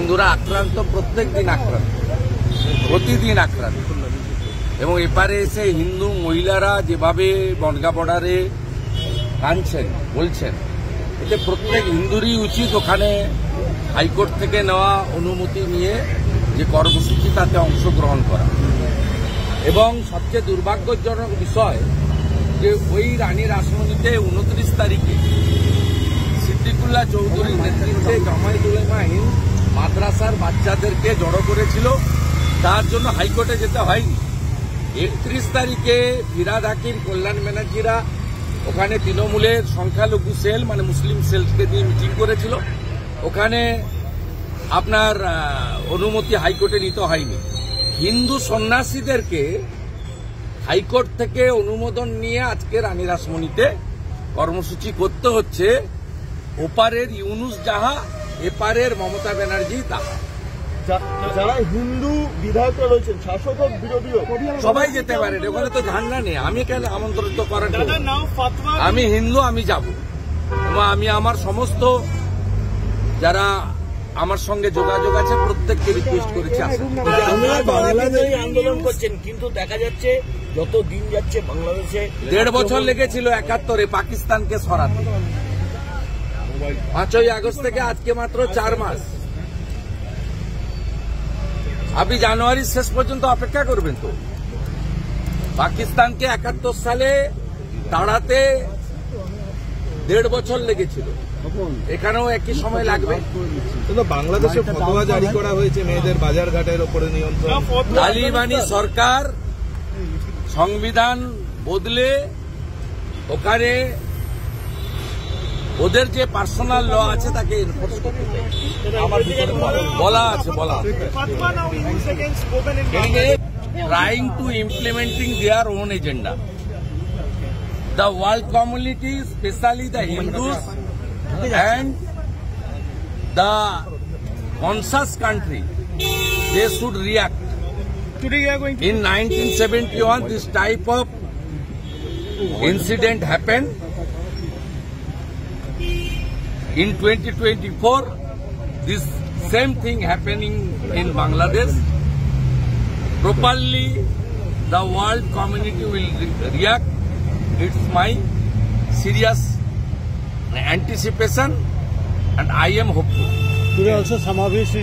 হিন্দুরা আক্রান্ত, প্রত্যেক দিন আক্রান্ত, প্রতিদিন আক্রান্ত। এবং এপারে এসে হিন্দু মহিলারা যেভাবে বনগাঁ বর্ডারে কাঁদছেন, বলছেন, এতে প্রত্যেক হিন্দুরই উচিত ওখানে হাইকোর্ট থেকে নেওয়া অনুমতি নিয়ে যে কর্মসূচি তাতে অংশগ্রহণ করা। এবং সবচেয়ে দুর্ভাগ্যজনক বিষয় যে ওই রানী রাসমণিতে 29 তারিখে সিদ্দিকুল্লাহ চৌধুরীর নেতৃত্বে জামায়াত উলামা হিন্দ মাদ্রাসার বাচ্চাদেরকে জড়ো করেছিল, তার জন্য হাইকোর্টে যেতে হয়নি। 31 তারিখে ফিরাদ হাকিম, কল্যাণ ব্যানার্জিরা ওখানে তৃণমূলের সংখ্যালঘু সেল মানে মুসলিম সেলকে দিয়ে মিটিং করেছিল, ওখানে আপনার অনুমতি হাইকোর্টে নিতে হয়নি। হিন্দু সন্ন্যাসীদেরকে হাইকোর্ট থেকে অনুমোদন নিয়ে আজকে রানী রাসমণিতে কর্মসূচি করতে হচ্ছে। ওপারের ইউনুস যাহা, এপারের মমতা ব্যানার্জি তাহা। যারা হিন্দু বিধায়করা রয়েছেন, শাসক হোক বিরোধী হোক, সবাই যেতে পারে, ওখানে তো ঝান্ডা নেই। আমি কেন আমন্ত্রিত করেন? আমি হিন্দু, আমি যাব। এবং আমি আমার সমস্ত যারা আমার সঙ্গে যোগাযোগ আছে প্রত্যেককে রিকোয়েস্ট করেছি। আন্দোলন করছেন, কিন্তু দেখা যাচ্ছে যত দিন যাচ্ছে বাংলাদেশে 1.5 বছর লেগেছিল 71-এ পাকিস্তানকে সরাতে। 5ই আগস্ট থেকে আজকে মাত্র 4 মাস। আপনি জানুয়ারির শেষ পর্যন্ত অপেক্ষা করবেন তো? পাকিস্তানকে 71 সালে তাড়াতে 1.5 বছর লেগেছিল, এখানেও একই সময় লাগবে। বাংলাদেশে ফতোয়া জারি করা হয়েছে মেয়েদের বাজার ঘাটের উপরে নিয়ন্ত্রণ। তালিবানি সরকার সংবিধান বদলে ওখানে ওদের যে পার্সোনাল ল আছে তাকে এনফোর্স করতে বলা আছে। Trying to implementing their own agenda. The world community, especially the Hindus and the conscious country, they should react. In 1971, this type of incident happened. In 2024, this same thing happening in Bangladesh. Properly, the world community will react. It's my serious anticipation, and I am hopeful. Today also Samavesh